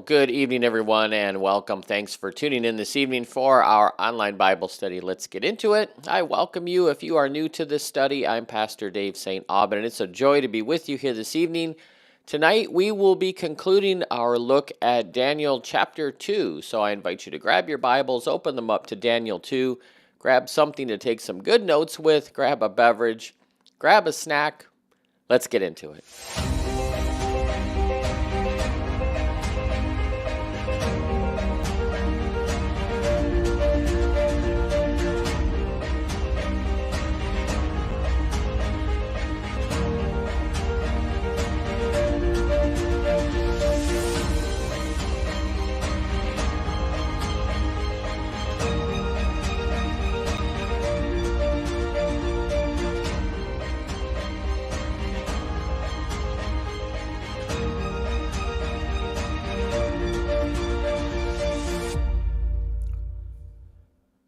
Well, good evening, everyone, and welcome. Thanks for tuning in this evening for our online Bible study. Let's get into it. I welcome you. If you are new to this study, I'm Pastor Dave St. Aubin, and it's a joy to be with you here this evening. Tonight, we will be concluding our look at Daniel chapter 2. So I invite you to grab your Bibles, open them up to Daniel 2, grab something to take some good notes with, grab a beverage, grab a snack. Let's get into it.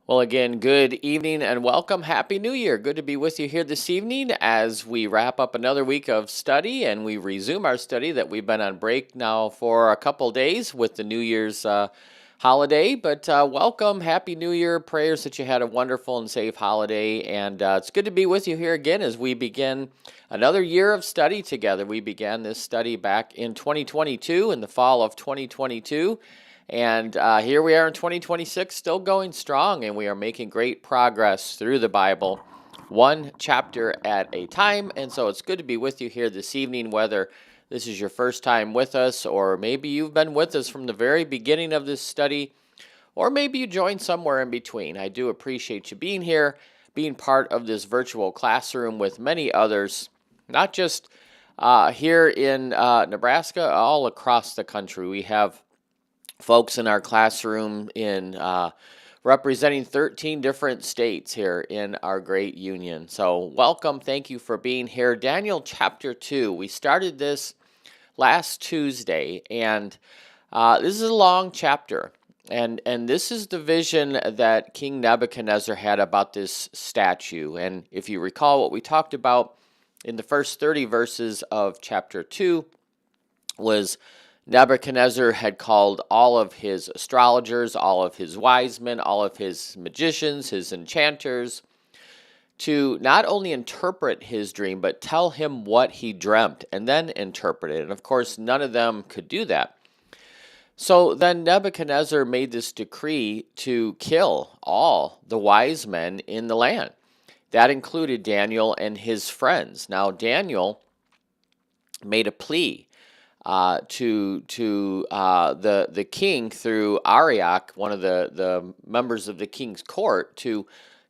Well, again, good evening and welcome. Happy New Year. Good to be with you here this evening as we wrap up another week of study and we resume our study that we've been on break now for a couple days with the New Year's holiday. But welcome. Happy New Year. Prayers that you had a wonderful and safe holiday. And it's good to be with you here again as we begin another year of study together. We began this study back in 2022, in the fall of 2022. And here we are in 2026, still going strong, and we are making great progress through the Bible, one chapter at a time. And so it's good to be with you here this evening, whether this is your first time with us, or maybe you've been with us from the very beginning of this study, or maybe you joined somewhere in between. I do appreciate you being here, being part of this virtual classroom with many others, not just here in Nebraska, all across the country. We have folks in our classroom in representing 13 different states here in our great union. So welcome. Thank you for being here. Daniel chapter 2. We started this last Tuesday, and this is a long chapter. And this is the vision that King Nebuchadnezzar had about this statue. And if you recall, what we talked about in the first 30 verses of chapter 2 was Nebuchadnezzar had called all of his astrologers, all of his wise men, all of his magicians, his enchanters, to not only interpret his dream, but tell him what he dreamt and then interpret it. And of course, none of them could do that. So then Nebuchadnezzar made this decree to kill all the wise men in the land. That included Daniel and his friends. Now, Daniel made a plea to the king through Arioch, one of the members of the king's court, to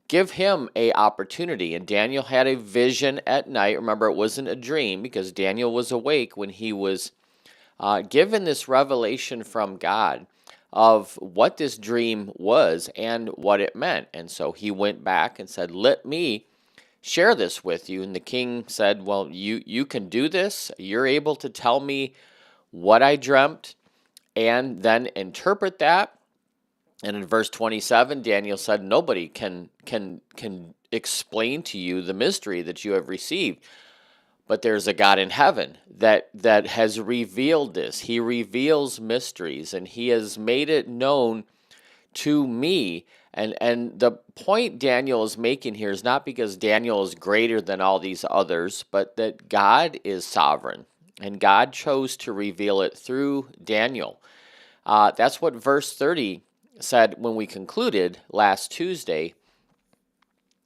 give him a opportunity. And Daniel had a vision at night. Remember, it wasn't a dream because Daniel was awake when he was given this revelation from God of what this dream was and what it meant. And so he went back and said, "Let me share this with you." And the king said, "Well, you can do this. You're able to tell me what I dreamt and then interpret that." And in verse 27, Daniel said, "Nobody can explain to you the mystery that you have received. But there's a God in heaven that has revealed this. He reveals mysteries, and he has made it known to me." And the point Daniel is making here is not because Daniel is greater than all these others, but that God is sovereign, and God chose to reveal it through Daniel. That's what verse 30 said when we concluded last Tuesday,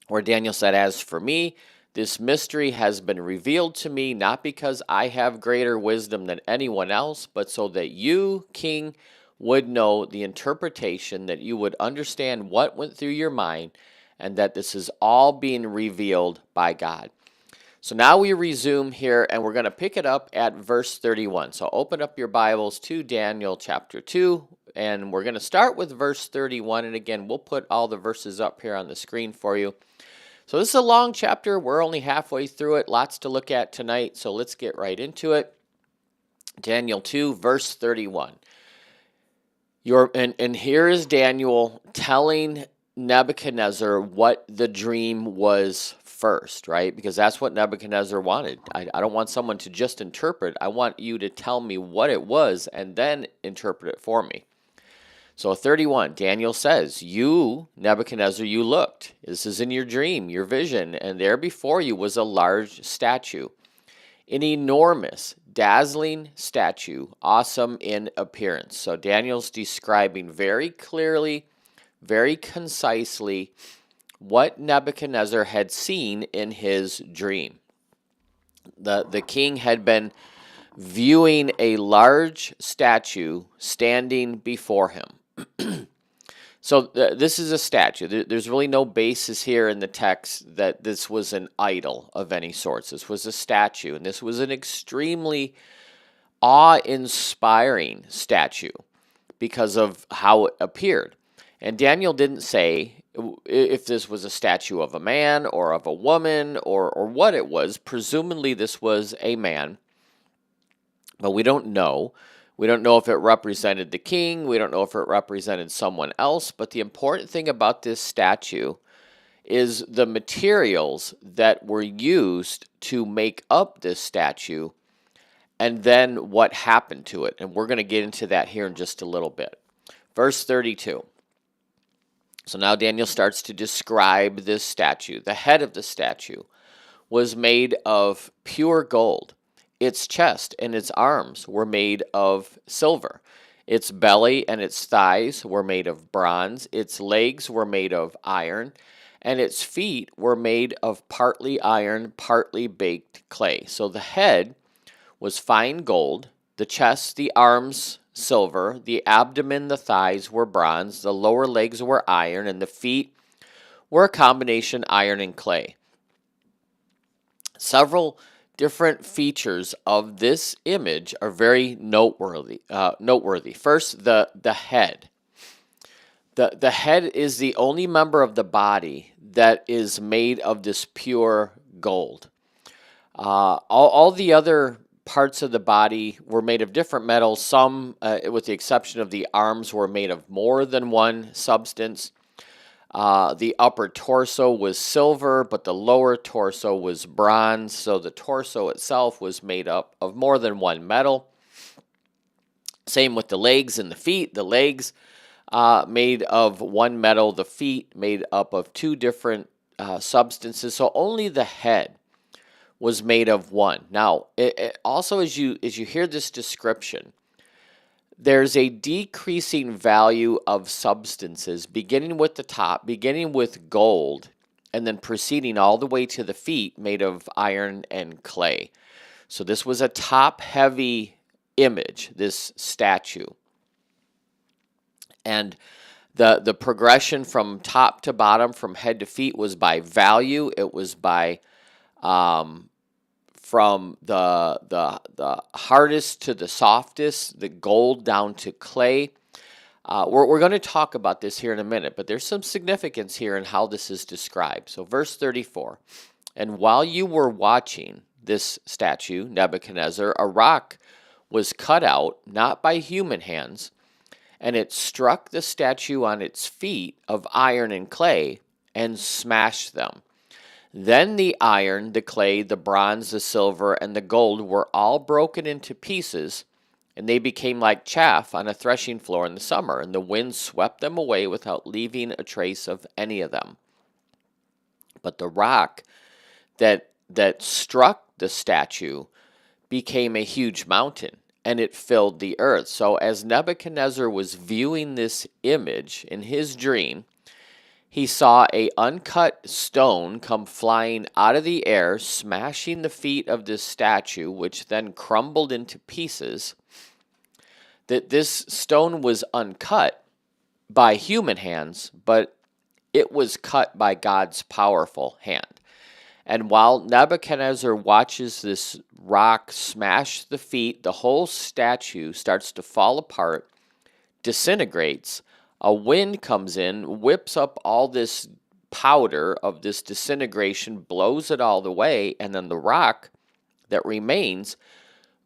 where Daniel said, "As for me, this mystery has been revealed to me, not because I have greater wisdom than anyone else, but so that you, king, would know the interpretation, that you would understand what went through your mind, and that this is all being revealed by God." So now we resume here, and we're going to pick it up at verse 31. So open up your Bibles to Daniel chapter 2, and we're going to start with verse 31. And again, we'll put all the verses up here on the screen for you. So this is a long chapter. We're only halfway through it. Lots to look at tonight, so let's get right into it. Daniel 2, verse 31. And here is Daniel telling Nebuchadnezzar what the dream was first, right? Because that's what Nebuchadnezzar wanted. I don't want someone to just interpret. I want you to tell me what it was and then interpret it for me. So 31, Daniel says, you, Nebuchadnezzar, you looked. This is in your dream, your vision, and there before you was a large statue, an enormous, dazzling statue, awesome in appearance. So Daniel's describing very clearly, very concisely, what Nebuchadnezzar had seen in his dream. The king had been viewing a large statue standing before him. So this is a statue. There's really no basis here in the text that this was an idol of any sorts. This was a statue, and this was an extremely awe-inspiring statue because of how it appeared. And Daniel didn't say if this was a statue of a man or of a woman or what it was. Presumably this was a man, but we don't know. We don't know if it represented the king. We don't know if it represented someone else. But the important thing about this statue is the materials that were used to make up this statue and then what happened to it. And we're going to get into that here in just a little bit. Verse 32. So now Daniel starts to describe this statue. The head of the statue was made of pure gold. Its chest and its arms were made of silver. Its belly and its thighs were made of bronze. Its legs were made of iron. And its feet were made of partly iron, partly baked clay. So the head was fine gold. The chest, the arms, silver. The abdomen, the thighs were bronze. The lower legs were iron. And the feet were a combination iron and clay. Several different features of this image are very noteworthy. First, the head. The head is the only member of the body that is made of this pure gold. All the other parts of the body were made of different metals. Some, with the exception of the arms, were made of more than one substance. The upper torso was silver, but the lower torso was bronze. So the torso itself was made up of more than one metal. Same with the legs and the feet. The legs made of one metal. The feet made up of two different substances. So only the head was made of one. Now, also as you hear this description, there's a decreasing value of substances, beginning with the top, beginning with gold, and then proceeding all the way to the feet made of iron and clay. So this was a top-heavy image, this statue. And the progression from top to bottom, from head to feet, was by value. It was by from the hardest to the softest, the gold down to clay. We're going to talk about this here in a minute, but there's some significance here in how this is described. So verse 34, and while you were watching this statue, Nebuchadnezzar, a rock was cut out, not by human hands, and it struck the statue on its feet of iron and clay and smashed them. Then the iron, the clay, the bronze, the silver, and the gold were all broken into pieces, and they became like chaff on a threshing floor in the summer, and the wind swept them away without leaving a trace of any of them. But the rock that struck the statue became a huge mountain, and it filled the earth. So as Nebuchadnezzar was viewing this image in his dream, he saw an uncut stone come flying out of the air, smashing the feet of this statue, which then crumbled into pieces. That this stone was uncut by human hands, but it was cut by God's powerful hand. And while Nebuchadnezzar watches this rock smash the feet, the whole statue starts to fall apart, disintegrates. A wind comes in, whips up all this powder of this disintegration, blows it all the way, and then the rock that remains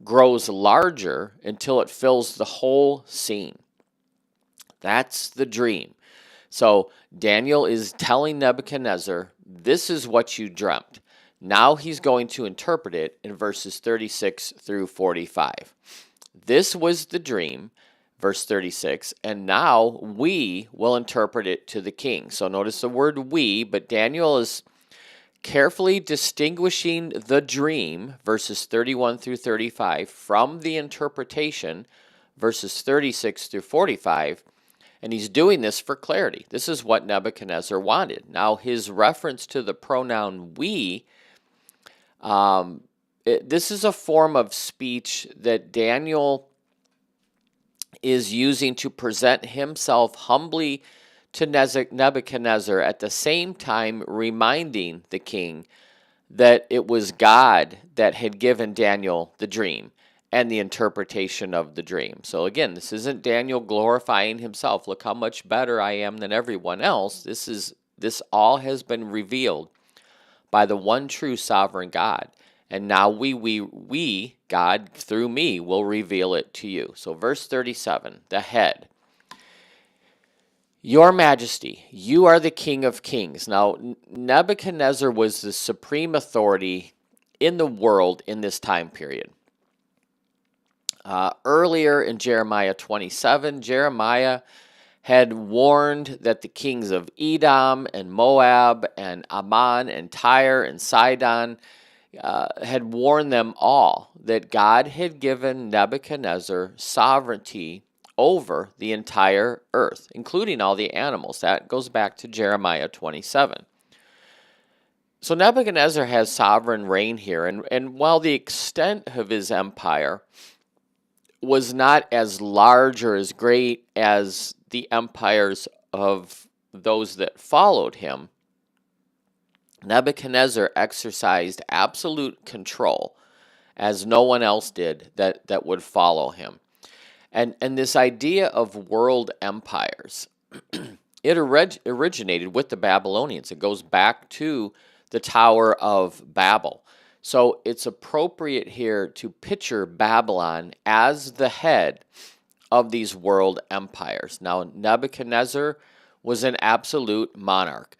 grows larger until it fills the whole scene. That's the dream. So Daniel is telling Nebuchadnezzar this is what you dreamt. Now he's going to interpret it in verses 36 through 45. This was the dream, verse 36, and now we will interpret it to the king. So notice the word we, but Daniel is carefully distinguishing the dream, verses 31 through 35, from the interpretation, verses 36 through 45, and he's doing this for clarity. This is what Nebuchadnezzar wanted. Now, his reference to the pronoun we, this is a form of speech that Daniel is using to present himself humbly to Nebuchadnezzar, at the same time reminding the king that it was God that had given Daniel the dream and the interpretation of the dream. So again, this isn't Daniel glorifying himself. Look how much better I am than everyone else. This all has been revealed by the one true sovereign God. And now we, God, through me, will reveal it to you. So verse 37, the head. Your Majesty, you are the King of Kings. Now, Nebuchadnezzar was the supreme authority in the world in this time period. Earlier in Jeremiah 27, Jeremiah had warned that the kings of Edom and Moab and Ammon and Tyre and Sidon had warned them all that God had given Nebuchadnezzar sovereignty over the entire earth, including all the animals. That goes back to Jeremiah 27. So Nebuchadnezzar has sovereign reign here, and while the extent of his empire was not as large or as great as the empires of those that followed him, Nebuchadnezzar exercised absolute control, as no one else did that would follow him. And this idea of world empires, it originated with the Babylonians. It goes back to the Tower of Babel. So it's appropriate here to picture Babylon as the head of these world empires. Now, Nebuchadnezzar was an absolute monarch,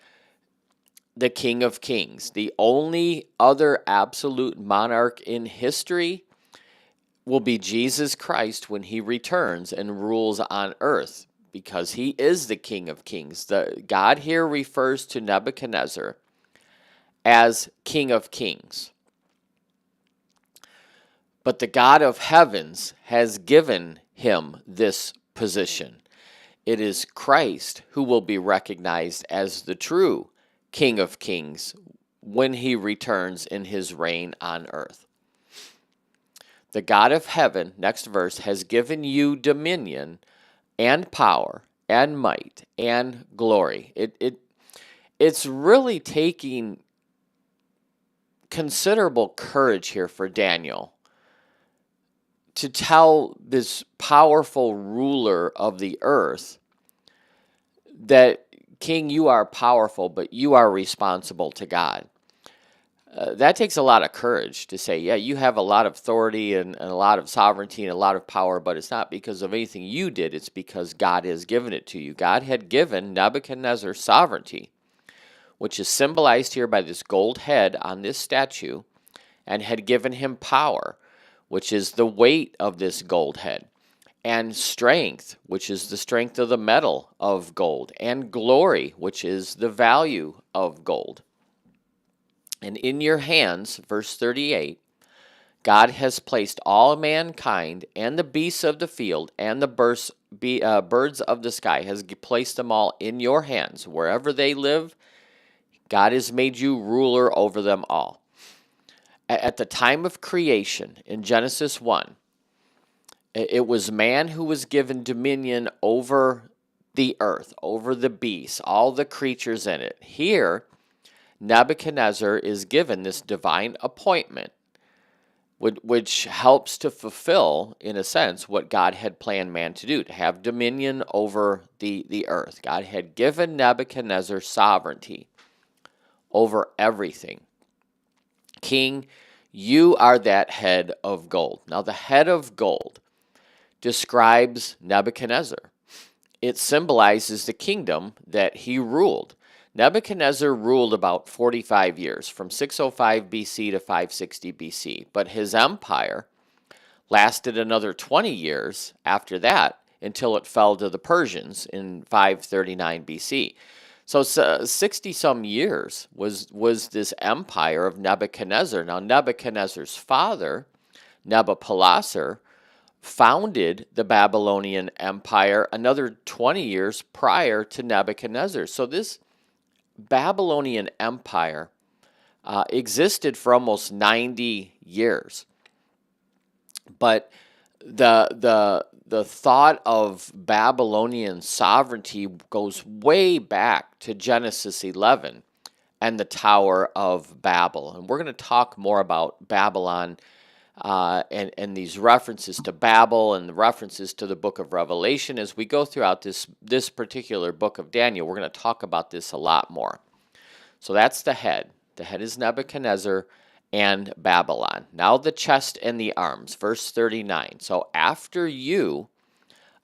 the King of Kings. The only other absolute monarch in history will be Jesus Christ when he returns and rules on earth, because he is the King of Kings. God here refers to Nebuchadnezzar as King of Kings. But the God of heavens has given him this position. It is Christ who will be recognized as the true King of Kings when he returns in his reign on earth. The God of heaven, next verse, has given you dominion and power and might and glory. It's really taking considerable courage here for Daniel to tell this powerful ruler of the earth that, King, you are powerful, but you are responsible to God. That takes a lot of courage to say, yeah, you have a lot of authority and a lot of sovereignty and a lot of power, but it's not because of anything you did. It's because God has given it to you. God had given Nebuchadnezzar sovereignty, which is symbolized here by this gold head on this statue, and had given him power, which is the weight of this gold head, and strength, which is the strength of the metal of gold, and glory, which is the value of gold. And in your hands, verse 38, God has placed all mankind and the beasts of the field and the birds of the sky, has placed them all in your hands. Wherever they live, God has made you ruler over them all. At the time of creation, in Genesis 1, it was man who was given dominion over the earth, over the beasts, all the creatures in it. Here, Nebuchadnezzar is given this divine appointment, which helps to fulfill, in a sense, what God had planned man to do, to have dominion over the earth. God had given Nebuchadnezzar sovereignty over everything. King, you are that head of gold. Now, the head of gold describes Nebuchadnezzar. It symbolizes the kingdom that he ruled. Nebuchadnezzar ruled about 45 years, from 605 BC to 560 BC, but his empire lasted another 20 years after that until it fell to the Persians in 539 BC. So 60 some years was this empire of Nebuchadnezzar. Now Nebuchadnezzar's father, Nebuchadnezzar, founded the Babylonian Empire another 20 years prior to Nebuchadnezzar. So this Babylonian Empire existed for almost 90 years. But the thought of Babylonian sovereignty goes way back to Genesis 11 and the Tower of Babel. And we're going to talk more about Babylon and these references to Babel and the references to the book of Revelation as we go throughout this particular book of Daniel. We're going to talk about this a lot more. So that's the head. The head is Nebuchadnezzar and Babylon. Now the chest and the arms, verse 39. So after you,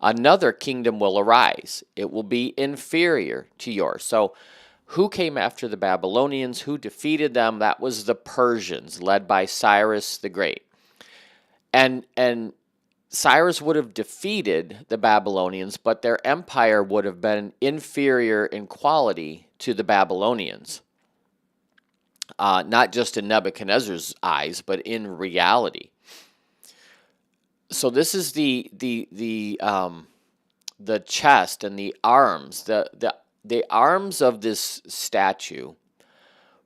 another kingdom will arise. It will be inferior to yours. So who came after the Babylonians? Who defeated them? That was the Persians, led by Cyrus the Great. And Cyrus would have defeated the Babylonians, but their empire would have been inferior in quality to the Babylonians. Not just in Nebuchadnezzar's eyes, but in reality. So this is the chest and the arms. The arms of this statue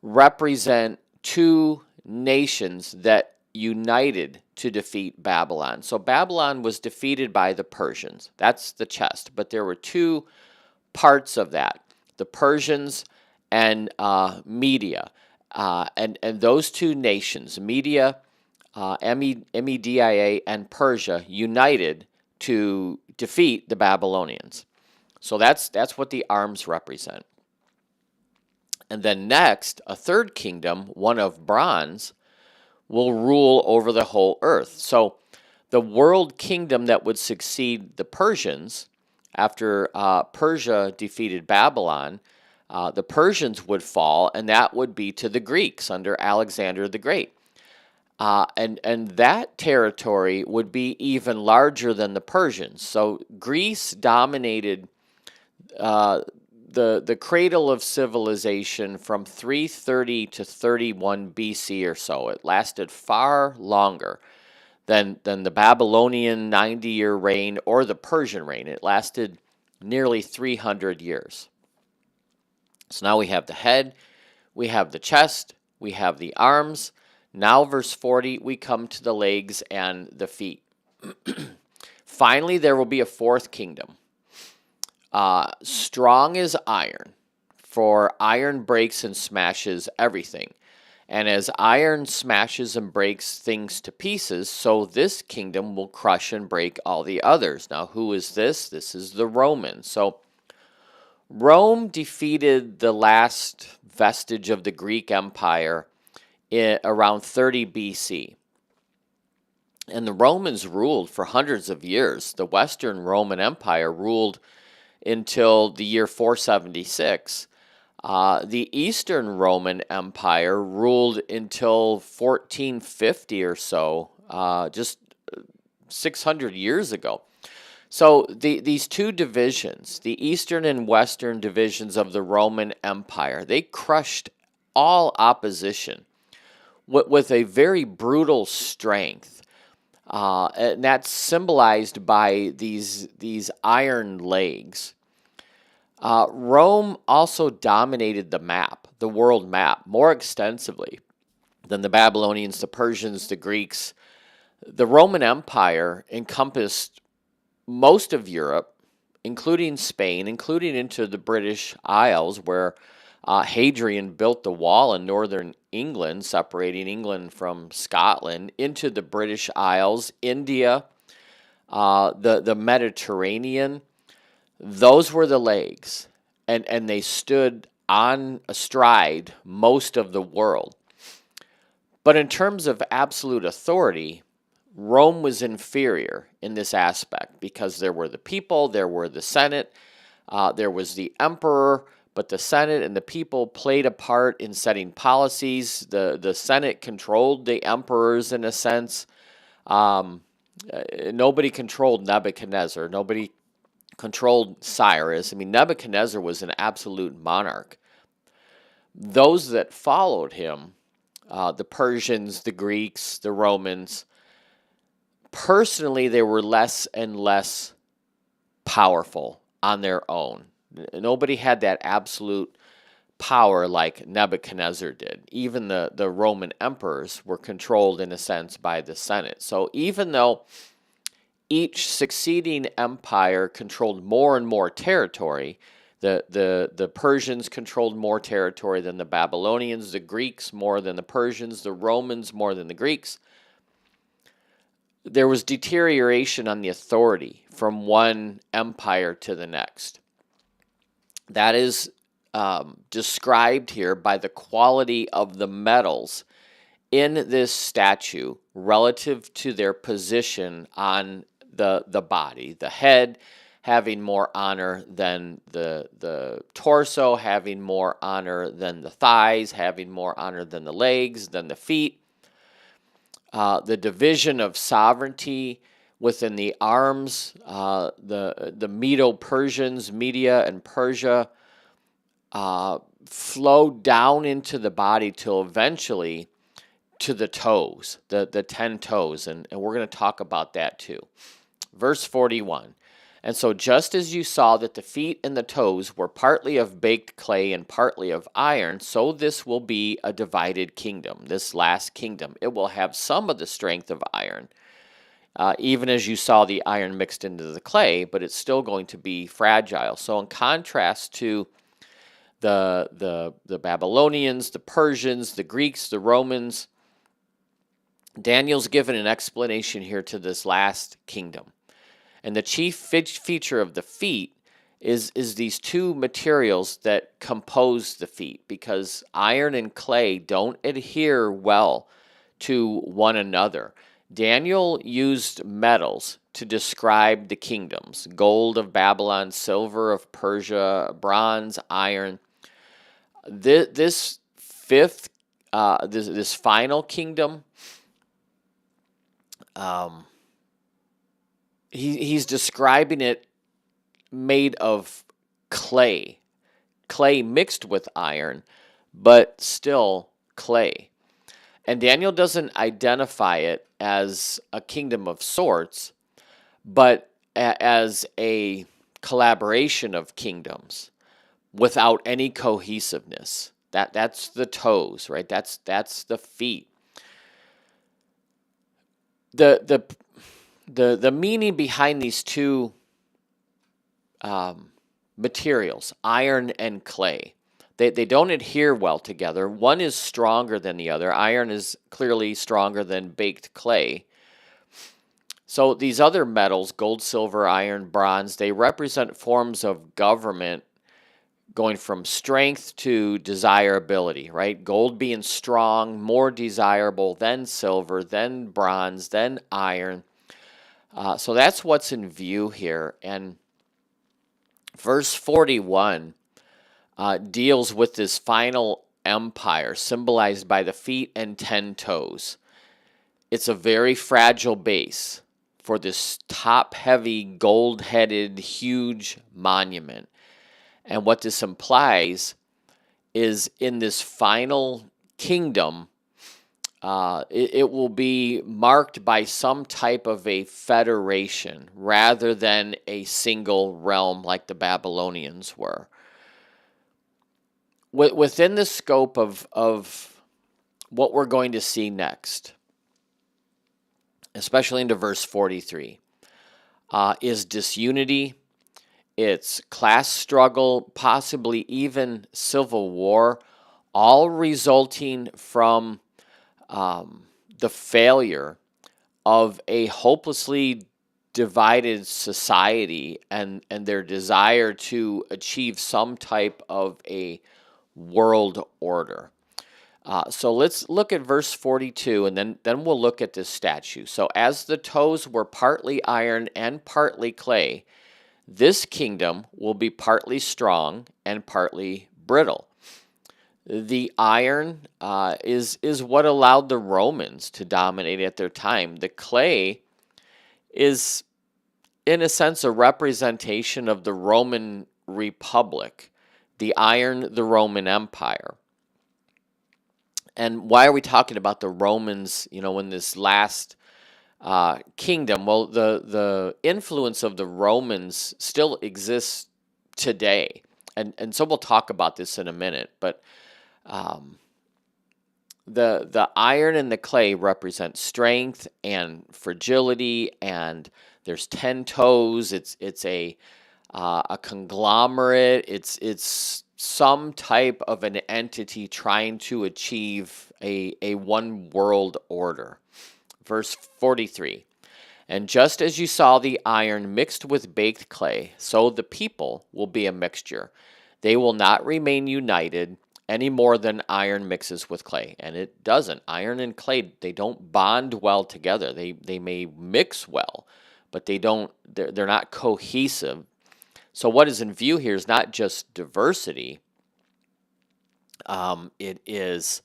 represent two nations that united to defeat Babylon. So Babylon was defeated by the Persians. That's the chest. But there were two parts of that: the Persians and Media. And those two nations, Media, Media, and Persia, united to defeat the Babylonians. So that's what the arms represent. And then next, a third kingdom, one of bronze, will rule over the whole earth. So the world kingdom that would succeed the Persians after Persia defeated Babylon, the Persians would fall, and that would be to the Greeks under Alexander the Great. And that territory would be even larger than the Persians. So Greece dominated the cradle of civilization from 330 to 31 BC or so. It lasted far longer than the Babylonian 90-year reign or the Persian reign. It lasted nearly 300 years. So now we have the head, we have the chest, we have the arms. Now, verse 40, we come to the legs and the feet. Finally, there will be a fourth kingdom. Strong as iron, for iron breaks and smashes everything. And as iron smashes and breaks things to pieces, so this kingdom will crush and break all the others. Now, who is this? This is the Romans. So Rome defeated the last vestige of the Greek Empire around 30 BC. And the Romans ruled for hundreds of years. The Western Roman Empire ruled until the year 476. The Eastern Roman Empire ruled until 1450 or so, just 600 years ago. So these two divisions, the Eastern and Western divisions of the Roman Empire, they crushed all opposition with a very brutal strength. And that's symbolized by these iron legs. Rome also dominated the map, the world map, more extensively than the Babylonians, the Persians, the Greeks. The Roman Empire encompassed most of Europe, including Spain, including into the British Isles, where Hadrian built the wall in northern England, separating England from Scotland, into the British Isles, India, the Mediterranean. Those were the legs, and they stood on astride most of the world. But in terms of absolute authority, Rome was inferior in this aspect because there were the people, there were the Senate, there was the emperor, but the Senate and the people played a part in setting policies. The Senate controlled the emperors in a sense. Um, Nobody controlled Nebuchadnezzar. Nobody controlled Cyrus. I mean, Nebuchadnezzar was an absolute monarch. Those that followed him, the Persians, the Greeks, the Romans, personally, they were less and less powerful on their own. Nobody had that absolute power like Nebuchadnezzar did. Even the Roman emperors were controlled, in a sense, by the Senate. So even though each succeeding empire controlled more and more territory, the Persians controlled more territory than the Babylonians, the Greeks more than the Persians, the Romans more than the Greeks. There was deterioration on the authority from one empire to the next. That is described here by the quality of the metals in this statue relative to their position on the body. The head having more honor than the torso, having more honor than the thighs, having more honor than the legs, than the feet. The division of sovereignty within the arms, the Medo-Persians, Media and Persia, flowed down into the body till eventually to the toes, the 10 toes, and we're going to talk about that too. Verse 41, and so just as you saw that the feet and the toes were partly of baked clay and partly of iron, so this will be a divided kingdom, this last kingdom. It will have some of the strength of iron, even as you saw the iron mixed into the clay, but it's still going to be fragile. So in contrast to the Babylonians, the Persians, the Greeks, the Romans, Daniel's given an explanation here to this last kingdom. And the chief feature of the feet is these two materials that compose the feet, because iron and clay don't adhere well to one another. Daniel used metals to describe the kingdoms: gold of Babylon, silver of Persia, bronze, iron. This final kingdom, he's describing it made of clay mixed with iron, but still clay. And Daniel doesn't identify it as a kingdom of sorts, but as a collaboration of kingdoms without any cohesiveness. That's the toes, right? That's the feet. The meaning behind these two materials, iron and clay, they don't adhere well together. One is stronger than the other. Iron is clearly stronger than baked clay. So these other metals, gold, silver, iron, bronze, they represent forms of government going from strength to desirability, right? Gold being strong, more desirable than silver, then bronze, then iron. So that's what's in view here. And verse 41 deals with this final empire symbolized by the feet and 10 toes. It's a very fragile base for this top-heavy, gold-headed, huge monument. And what this implies is in this final kingdom, it will be marked by some type of a federation rather than a single realm like the Babylonians were. Within the scope of what we're going to see next, especially into verse 43, is disunity. It's class struggle, possibly even civil war, all resulting from the failure of a hopelessly divided society and their desire to achieve some type of a world order. So let's look at verse 42, and then we'll look at this statue. So as the toes were partly iron and partly clay, This kingdom will be partly strong and partly brittle. The iron is what allowed the Romans to dominate at their time. The clay is, in a sense, a representation of the Roman Republic. The iron, the Roman Empire. And why are we talking about the Romans, in this last kingdom? Well, the influence of the Romans still exists today. And so we'll talk about this in a minute. But the iron and the clay represent strength and fragility, and there's 10 toes. It's a conglomerate. It's some type of an entity trying to achieve a one world order. Verse 43. And just as you saw the iron mixed with baked clay, so the people will be a mixture. They will not remain united any more than iron mixes with clay. And it doesn't. Iron and clay, they don't bond well together. They may mix well, but they're not cohesive. So what is in view here is not just diversity. It is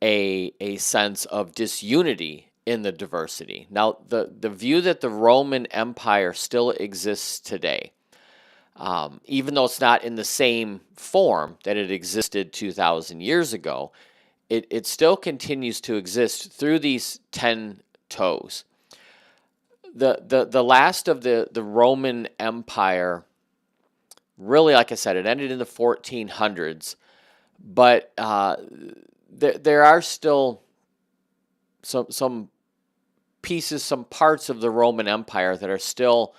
a sense of disunity in the diversity. Now, the view that the Roman Empire still exists today, even though it's not in the same form that it existed 2,000 years ago, it still continues to exist through these 10 toes. The last of the Roman Empire, really, like I said, it ended in the 1400s, but there are still some pieces, some parts of the Roman Empire that are still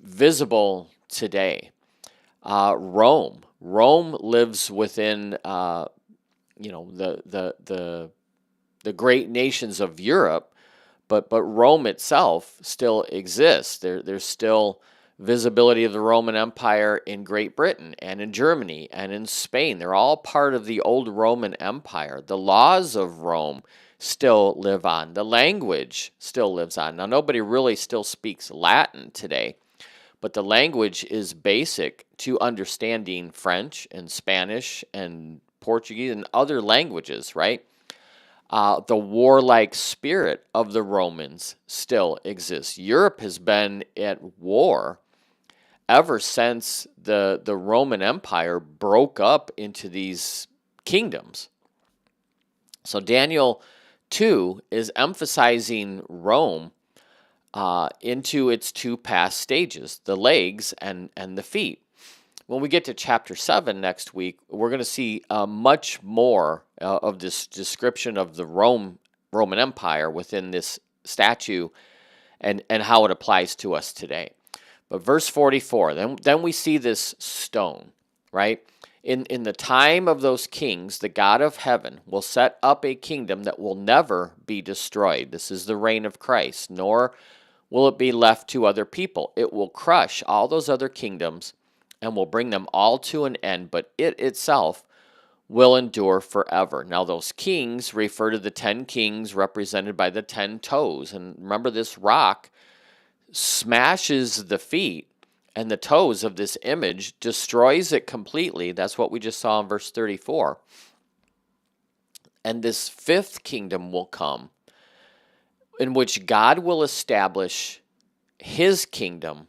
visible today. Rome lives within the great nations of Europe, but Rome itself still exists. There's still visibility of the Roman Empire in Great Britain and in Germany and in Spain. They're all part of the old Roman Empire. The laws of Rome still live on. The language still lives on. Now, nobody really still speaks Latin today, but the language is basic to understanding French and Spanish and Portuguese and other languages, right? The warlike spirit of the Romans still exists. Europe has been at war ever since the Roman Empire broke up into these kingdoms. So Daniel 2 is emphasizing Rome into its two past stages, the legs and the feet. When we get to chapter 7 next week, we're going to see much more of this description of the Roman Empire within this statue and how it applies to us today. But verse 44, then we see this stone, right? In the time of those kings, the God of heaven will set up a kingdom that will never be destroyed. This is the reign of Christ, nor will it be left to other people. It will crush all those other kingdoms and will bring them all to an end, but it itself will endure forever. Now, those kings refer to the 10 kings represented by the 10 toes. And remember, this rock smashes the feet and the toes of this image, destroys it completely. That's what we just saw in verse 34. And this fifth kingdom will come, in which God will establish his kingdom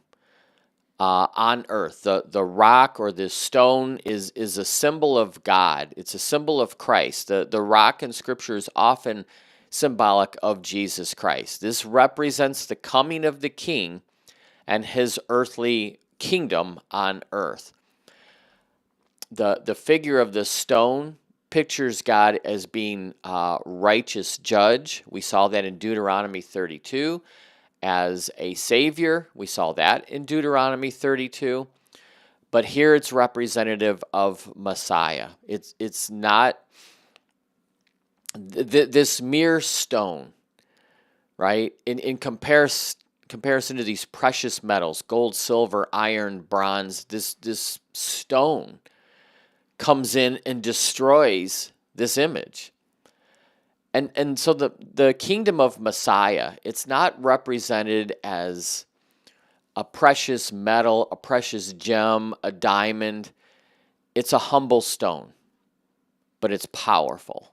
on earth. The rock or this stone is a symbol of God. It's a symbol of Christ. The rock in Scripture is often symbolic of Jesus Christ. This represents the coming of the King and his earthly kingdom on earth. The figure of the stone pictures God as being a righteous judge. We saw that in Deuteronomy 32. As a savior, we saw that in Deuteronomy 32. But here it's representative of Messiah. It's not this mere stone, right? In comparison to these precious metals, gold, silver, iron, bronze, this stone comes in and destroys this image. And so the kingdom of Messiah, it's not represented as a precious metal, a precious gem, a diamond. It's a humble stone, but it's powerful.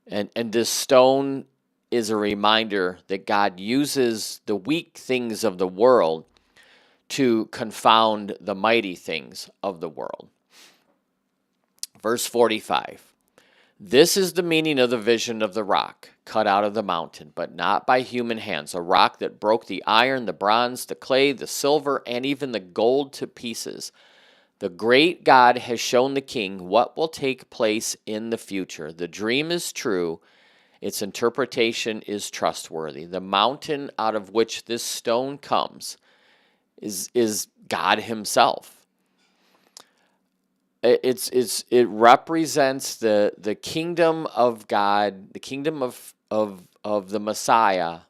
And this stone is a reminder that God uses the weak things of the world to confound the mighty things of the world. Verse 45. This is the meaning of the vision of the rock cut out of the mountain, but not by human hands, a rock that broke the iron, the bronze, the clay, the silver, and even the gold to pieces. The great God has shown the king what will take place in the future. The dream is true. Its interpretation is trustworthy. The mountain out of which this stone comes is God himself. It represents the kingdom of God, the kingdom of the Messiah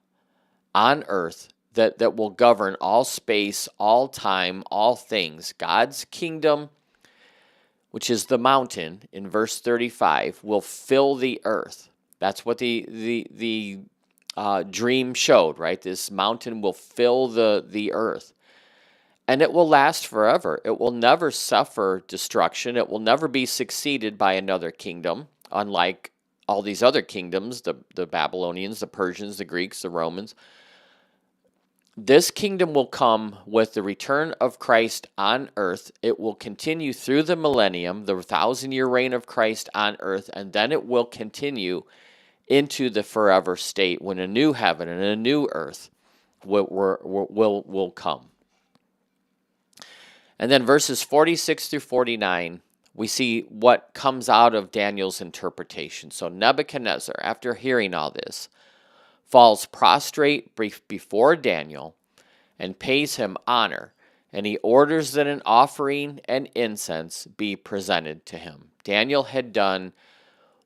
on earth that will govern all space, all time, all things. God's kingdom, which is the mountain in verse 35, will fill the earth. That's what the dream showed, right? This mountain will fill the earth. And it will last forever. It will never suffer destruction. It will never be succeeded by another kingdom, unlike all these other kingdoms, the Babylonians, the Persians, the Greeks, the Romans. This kingdom will come with the return of Christ on earth. It will continue through the millennium, the 1,000-year reign of Christ on earth, and then it will continue into the forever state when a new heaven and a new earth will come. And then verses 46 through 49, we see what comes out of Daniel's interpretation. So Nebuchadnezzar, after hearing all this, falls prostrate before Daniel and pays him honor, and he orders that an offering and incense be presented to him. Daniel had done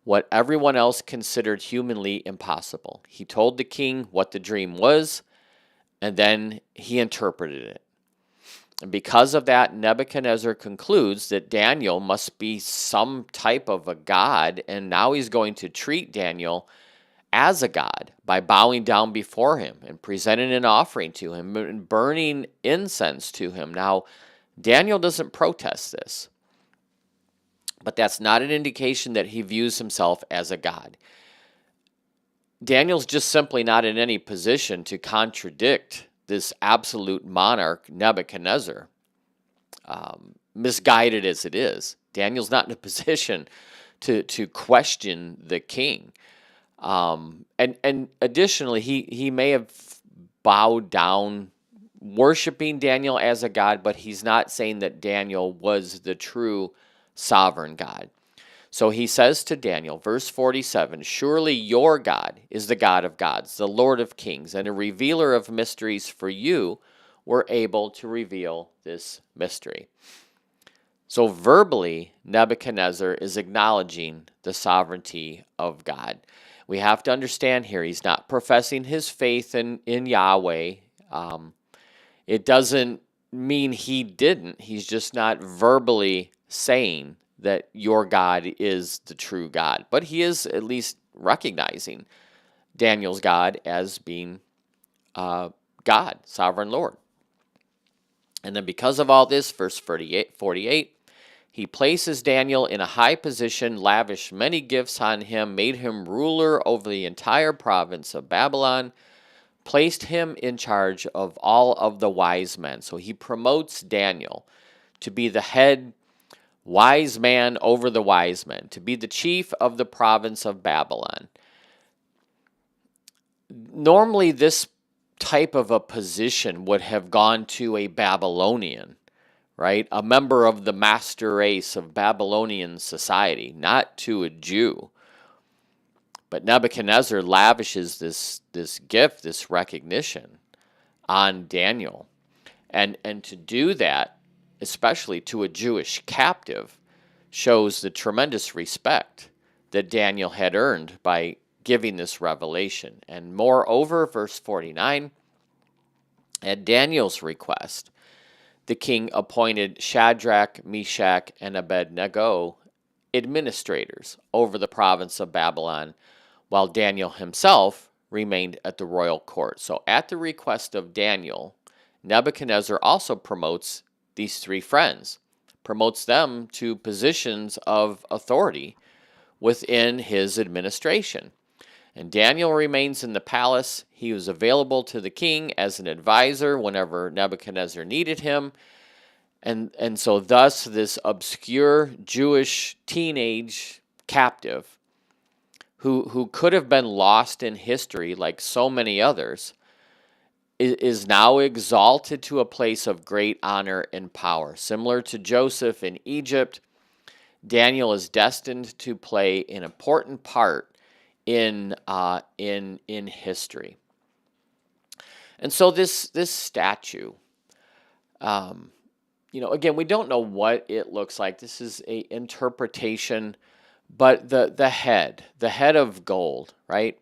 what everyone else considered humanly impossible. He told the king what the dream was, and then he interpreted it. And because of that, Nebuchadnezzar concludes that Daniel must be some type of a god, and now he's going to treat Daniel as a god by bowing down before him and presenting an offering to him and burning incense to him. Now, Daniel doesn't protest this, but that's not an indication that he views himself as a god. Daniel's just simply not in any position to contradict this absolute monarch, Nebuchadnezzar. Misguided as it is, Daniel's not in a position to question the king. And additionally, he may have bowed down, worshiping Daniel as a god, but he's not saying that Daniel was the true sovereign God. So he says to Daniel, verse 47, surely your God is the God of gods, the Lord of kings, and a revealer of mysteries, for you were able to reveal this mystery. So verbally, Nebuchadnezzar is acknowledging the sovereignty of God. We have to understand here, he's not professing his faith in Yahweh. It doesn't mean he didn't. He's just not verbally saying that your God is the true God. But he is at least recognizing Daniel's God as being God, sovereign Lord. And then because of all this, verse 48, he places Daniel in a high position, lavished many gifts on him, made him ruler over the entire province of Babylon, placed him in charge of all of the wise men. So he promotes Daniel to be the head wise man over the wise men, to be the chief of the province of Babylon. Normally, this type of a position would have gone to a Babylonian, right? A member of the master race of Babylonian society, not to a Jew. But Nebuchadnezzar lavishes this gift, this recognition on Daniel. And to do that, especially to a Jewish captive, shows the tremendous respect that Daniel had earned by giving this revelation. And moreover, verse 49, at Daniel's request, the king appointed Shadrach, Meshach, and Abednego administrators over the province of Babylon, while Daniel himself remained at the royal court. So at the request of Daniel, Nebuchadnezzar also promotes these three friends, promotes them to positions of authority within his administration. And Daniel remains in the palace. He was available to the king as an advisor whenever Nebuchadnezzar needed him. And so thus this obscure Jewish teenage captive who could have been lost in history like so many others is now exalted to a place of great honor and power. Similar to Joseph in Egypt, Daniel is destined to play an important part in history. And so this statue, again, we don't know what it looks like. This is a interpretation, but the head of gold, right?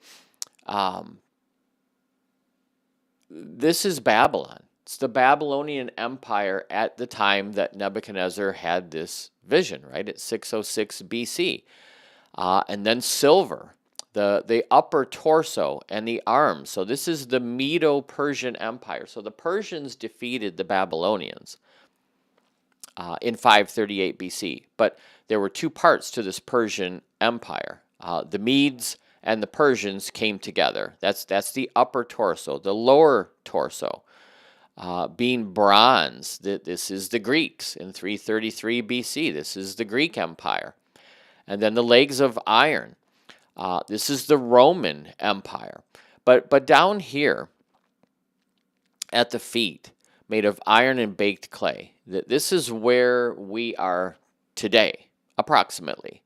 This is Babylon. It's the Babylonian Empire at the time that Nebuchadnezzar had this vision, right? At 606 BC. And then silver, the upper torso and the arms. So this is the Medo-Persian Empire. So the Persians defeated the Babylonians in 538 BC. But there were two parts to this Persian Empire. The Medes and the Persians came together. That's the upper torso. The lower torso being bronze. This is the Greeks in 333 BC. This is the Greek Empire. And then the legs of iron. This is the Roman Empire. But down here at the feet, made of iron and baked clay, this is where we are today, approximately.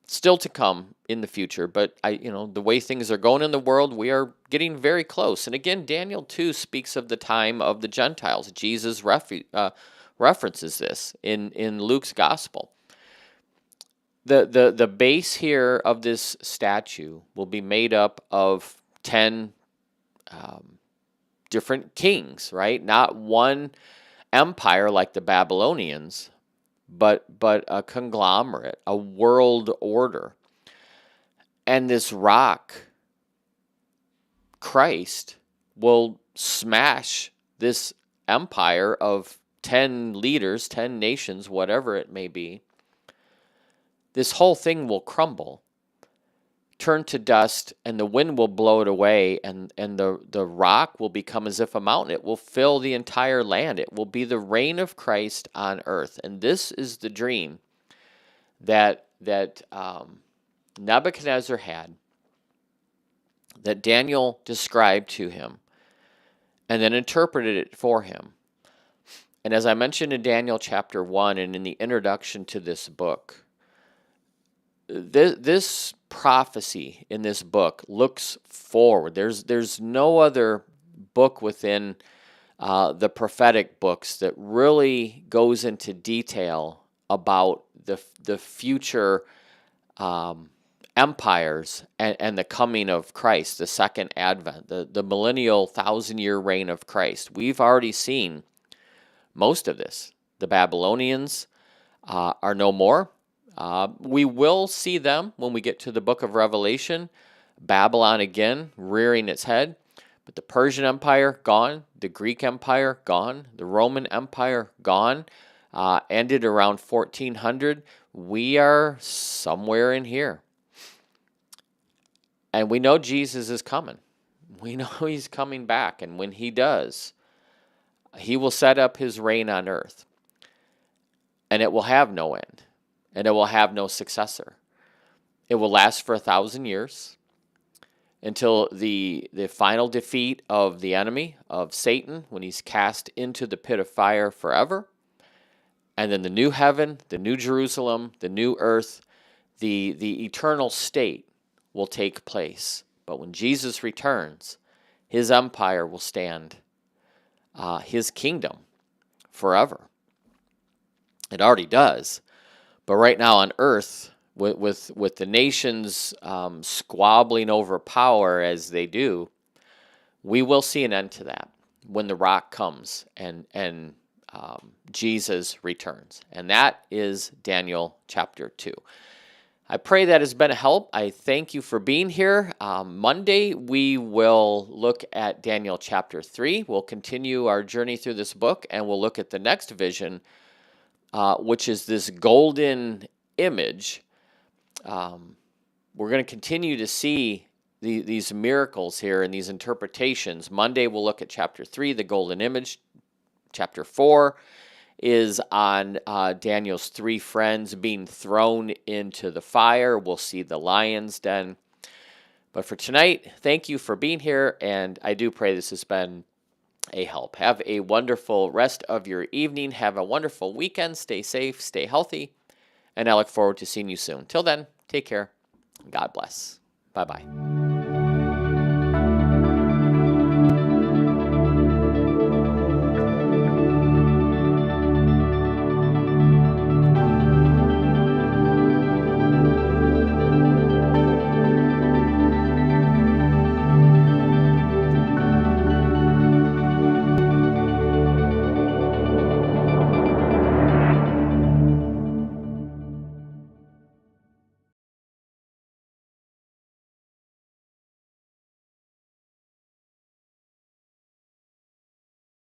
Still to come in the future, but the way things are going in the world, we are getting very close. And again, Daniel 2 speaks of the time of the Gentiles. Jesus references this in Luke's gospel. The base here of this statue will be made up of 10 different kings, right? Not one empire like the Babylonians, but a conglomerate, a world order. And this rock, Christ, will smash this empire of 10 leaders, 10 nations, whatever it may be. This whole thing will crumble, turn to dust, and the wind will blow it away, and the rock will become as if a mountain. It will fill the entire land. It will be the reign of Christ on earth. And this is the dream that Nebuchadnezzar had, that Daniel described to him, and then interpreted it for him. And as I mentioned in Daniel chapter 1 and in the introduction to this book, this prophecy in this book looks forward. There's no other book within the prophetic books that really goes into detail about the future empires and the coming of Christ, the second advent, the millennial 1,000-year reign of Christ. We've already seen most of this. The Babylonians are no more. We will see them when we get to the book of Revelation. Babylon again, rearing its head. But the Persian Empire, gone. The Greek Empire, gone. The Roman Empire, gone. Ended around 1400. We are somewhere in here. And we know Jesus is coming. We know he's coming back. And when he does, he will set up his reign on earth. And it will have no end. And it will have no successor. It will last for 1,000 years until the final defeat of the enemy, of Satan, when he's cast into the pit of fire forever. And then the new heaven, the new Jerusalem, the new earth, the eternal state will take place. But when Jesus returns, his empire will stand, his kingdom forever. It already does. But right now on earth, with the nations squabbling over power as they do, we will see an end to that when the rock comes and Jesus returns. And that is Daniel chapter 2. I pray that has been a help. I thank you for being here. Monday, we will look at Daniel chapter 3. We'll continue our journey through this book, and we'll look at the next vision, which is this golden image. We're going to continue to see these miracles here and these interpretations. Monday, we'll look at chapter 3, the golden image. Chapter 4 is on Daniel's 3 friends being thrown into the fire. We'll see the lion's den. But for tonight, thank you for being here, and I do pray this has been a help. Have a wonderful rest of your evening. Have a wonderful weekend. Stay safe, stay healthy, and I look forward to seeing you soon. Till then, take care. God bless. Bye-bye.